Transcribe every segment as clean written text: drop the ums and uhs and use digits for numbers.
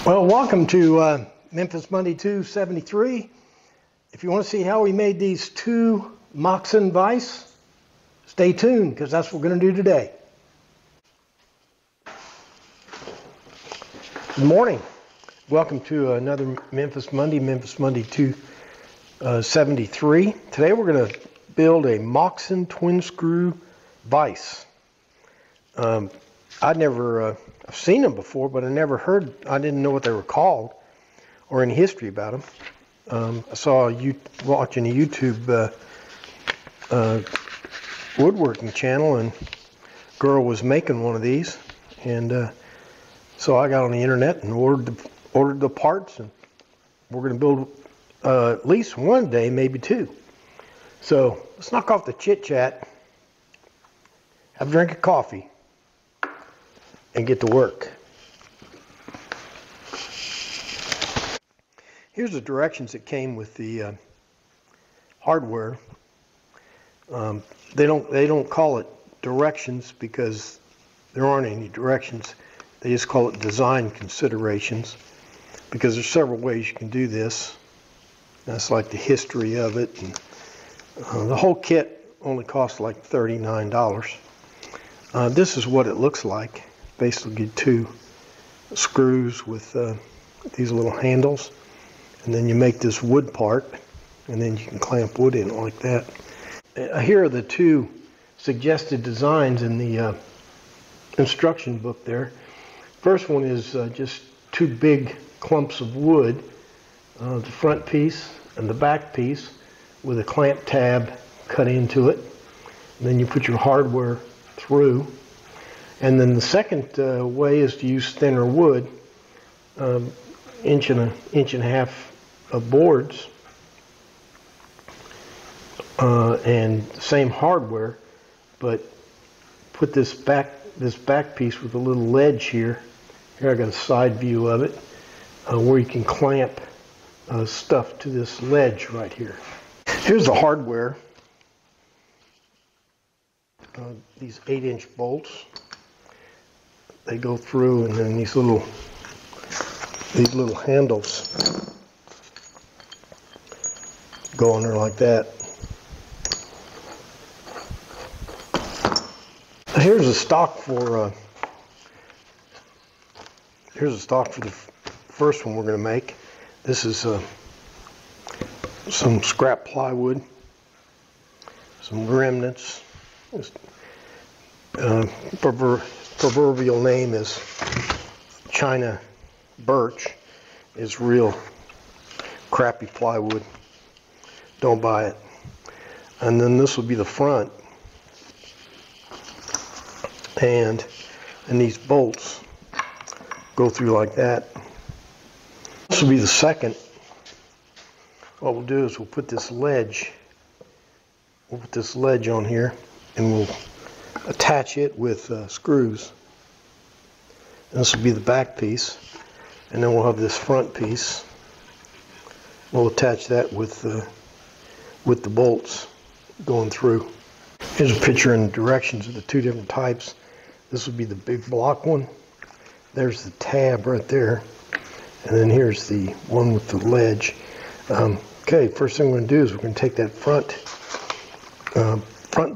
Well, welcome to Memphis Monday 273. If you want to see how we made these two Moxon Vice, stay tuned because that's what we're going to do today. Good morning. Welcome to another Memphis Monday 273. Today we're going to build a Moxon twin screw vise. I've seen them before, but I didn't know what they were called or any history about them. I saw you watching a YouTube woodworking channel, and a girl was making one of these, and so I got on the internet and ordered the parts, and we're going to build at least one day, maybe two. So let's knock off the chit chat, have a drink of coffee, and get to work. Here's the directions that came with the hardware. They don't call it directions because there aren't any directions. They just call it design considerations because there's several ways you can do this. That's like the history of it. And, the whole kit only costs like $39. This is what it looks like. Basically two screws with these little handles, and then you make this wood part, and then you can clamp wood in like that. Here are the two suggested designs in the instruction book there. First one is just two big clumps of wood, the front piece and the back piece with a clamp tab cut into it. And then you put your hardware through. And then the second way is to use thinner wood, inch and a half of boards, and same hardware, but put this back piece with a little ledge here. Here I got a side view of it, where you can clamp stuff to this ledge right here. Here's the hardware. These 8-inch bolts. They go through, and then these little handles go on there like that. Here's a stock for the first one we're going to make. This is some scrap plywood, some remnants. Proverbial name is China birch, is real crappy plywood. Don't buy it. And then this will be the front, and these bolts go through like that. This will be the second. What we'll do is we'll put this ledge on here, and we'll attach it with screws. And this will be the back piece, and then we'll have this front piece. We'll attach that with the bolts going through. Here's a picture and directions of the two different types. This will be the big block one. There's the tab right there, and then here's the one with the ledge. Okay, first thing we're going to do is we're going to take that front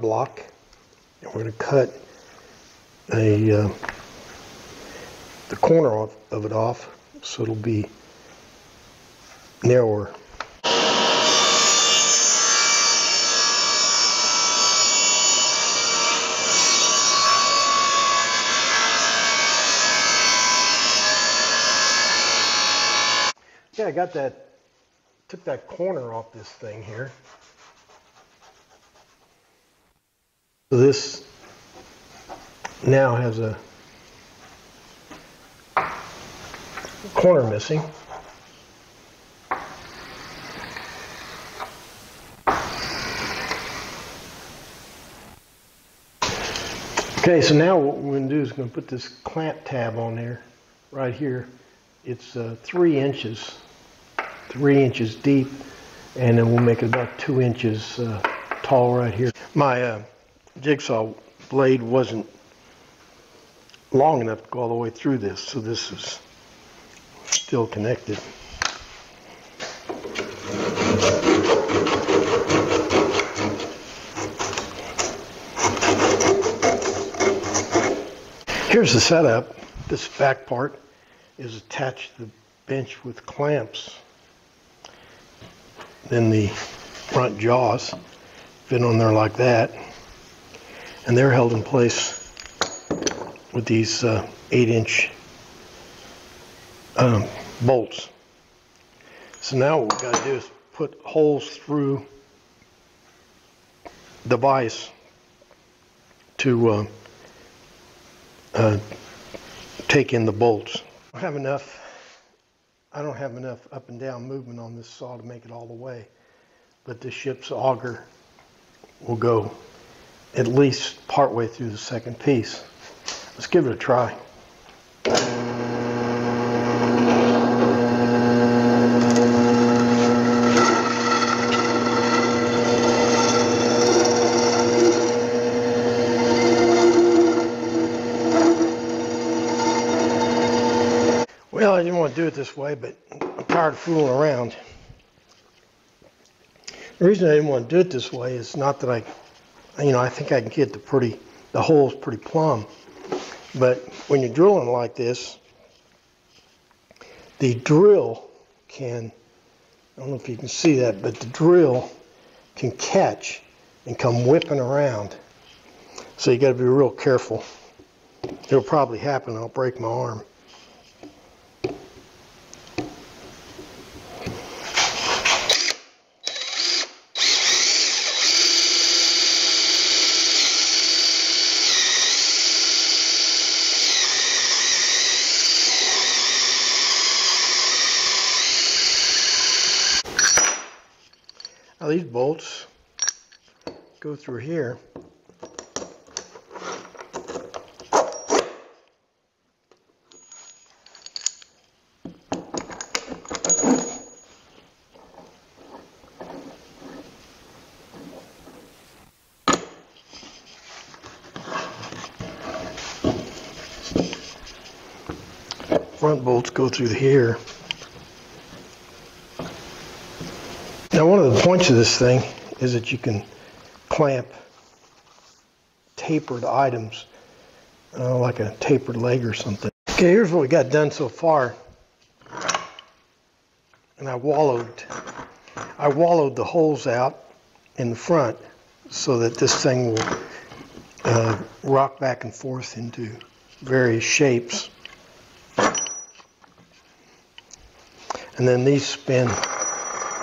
block, and we're going to cut the corner of it off so it'll be narrower. Yeah, I got that, took that corner off this thing here. So this now has a corner missing. Okay, so now what we're going to do is we're going to put this clamp tab on there, right here. It's 3 inches deep, and then we'll make it about 2 inches tall right here. My jigsaw blade wasn't long enough to go all the way through this, so this is still connected. Here's the setup. This back part is attached to the bench with clamps. Then the front jaws fit on there like that, and they're held in place with these 8-inch bolts. So now what we've got to do is put holes through the vise to take in the bolts. I don't have enough up and down movement on this saw to make it all the way, but the ship's auger will go at least partway through the second piece. Let's give it a try. Well, I didn't want to do it this way, but I'm tired of fooling around. The reason I didn't want to do it this way is not that I think I can get the holes pretty plumb. But when you're drilling like this, the drill can, I don't know if you can see that, but the drill can catch and come whipping around. So you got to be real careful. It'll probably happen, I'll break my arm. Now these bolts go through here. Front bolts go through here. Now, one of the points of this thing is that you can clamp tapered items, like a tapered leg or something. Okay, here's what we got done so far. And I wallowed the holes out in the front so that this thing will rock back and forth into various shapes. And then these spin.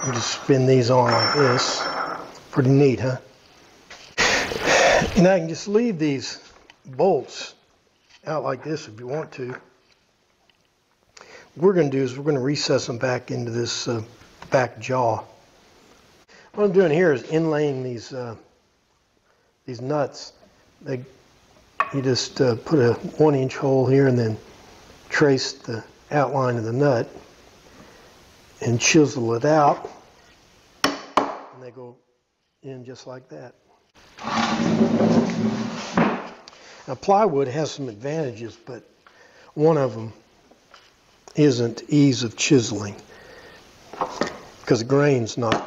You just spin these on like this. Pretty neat, huh? And I can just leave these bolts out like this if you want to. What we're going to do is we're going to recess them back into this back jaw. What I'm doing here is inlaying these nuts. You just put a 1-inch hole here and then trace the outline of the nut and chisel it out, and they go in just like that. Now, plywood has some advantages, but one of them isn't ease of chiseling, because the grain's not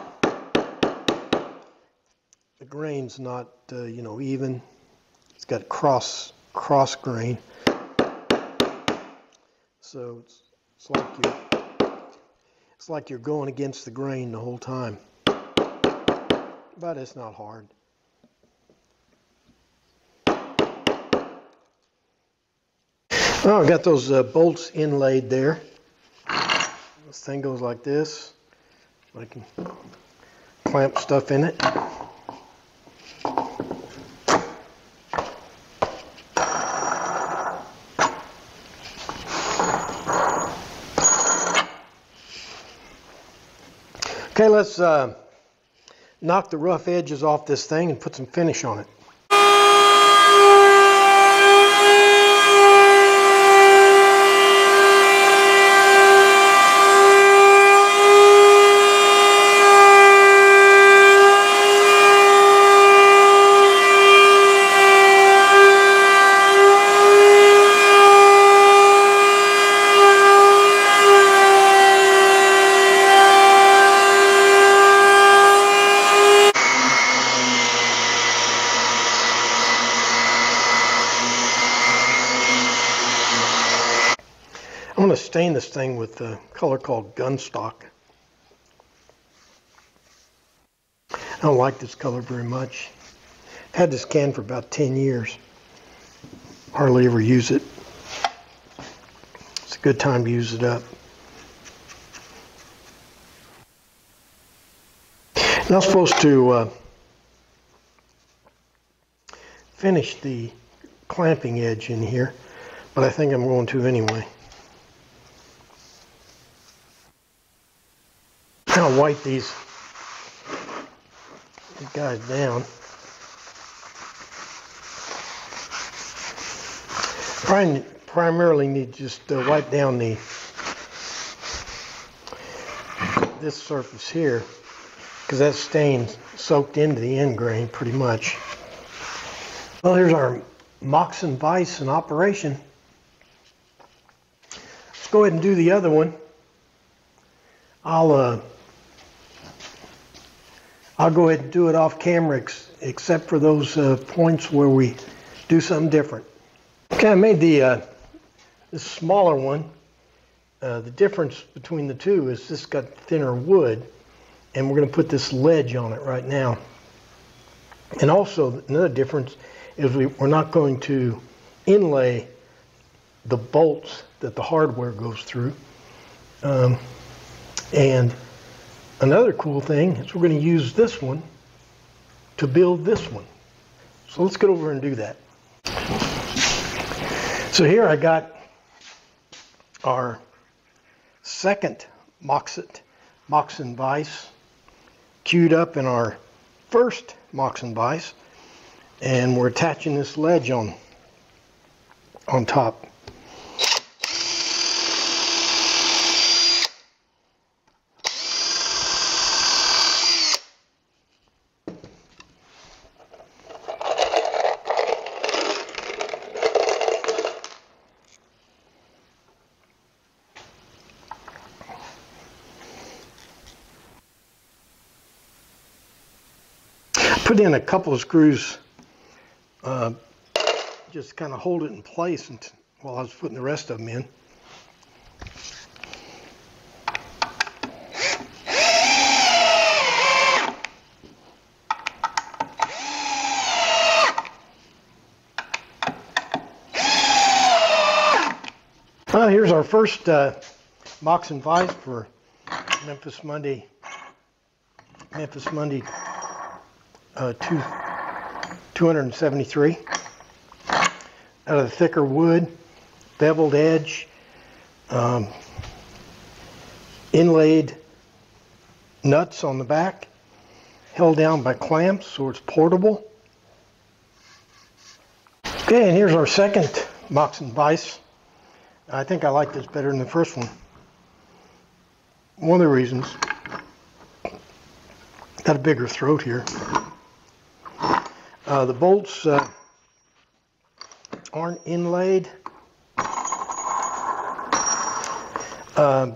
even. It's got cross grain, so it's like you're going against the grain the whole time, but it's not hard. Oh, I got those bolts inlaid there. This thing goes like this. I can clamp stuff in it. Okay, let's knock the rough edges off this thing and put some finish on it. I'm going to stain this thing with a color called Gunstock. I don't like this color very much. I've had this can for about 10 years. Hardly ever use it. It's a good time to use it up. Now I'm supposed to finish the clamping edge in here, but I think I'm going to anyway. I'll wipe these guys down. Primarily need to just wipe down this surface here, because that stain's soaked into the end grain pretty much. Well, here's our Moxon Vice in operation. Let's go ahead and do the other one. I'll go ahead and do it off camera, except for those points where we do something different. Okay, I made this smaller one. The difference between the two is this got thinner wood, and we're going to put this ledge on it right now. And also, another difference is we're not going to inlay the bolts that the hardware goes through. And another cool thing is we're going to use this one to build this one. So let's get over and do that. So here I got our second Moxon Vice queued up in our first Moxon Vice, and we're attaching this ledge on top. Put in a couple of screws, just kind of hold it in place while I was putting the rest of them in. Well, here's our first Moxon Vice for Memphis Monday 273, out of the thicker wood, beveled edge, inlaid nuts on the back, held down by clamps so it's portable. Okay, and here's our second Moxon Vice. I think I like this better than the first one. One of the reasons, got a bigger throat here. The bolts aren't inlaid, and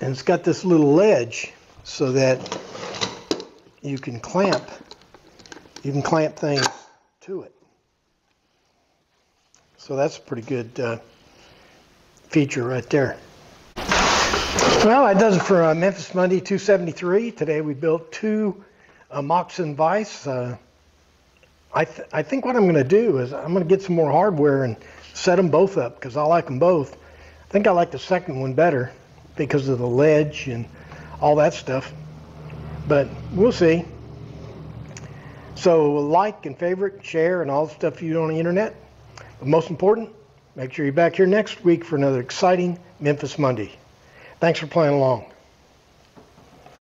it's got this little ledge so that you can clamp things to it. So that's a pretty good feature right there. Well, that does it for Memphis Monday 273. Today we built two Moxon Vice. I think what I'm going to do is I'm going to get some more hardware and set them both up because I like them both. I think I like the second one better because of the ledge and all that stuff, but we'll see. So like and favorite, share, and all the stuff you do on the internet. But most important, make sure you're back here next week for another exciting Memphis Monday. Thanks for playing along.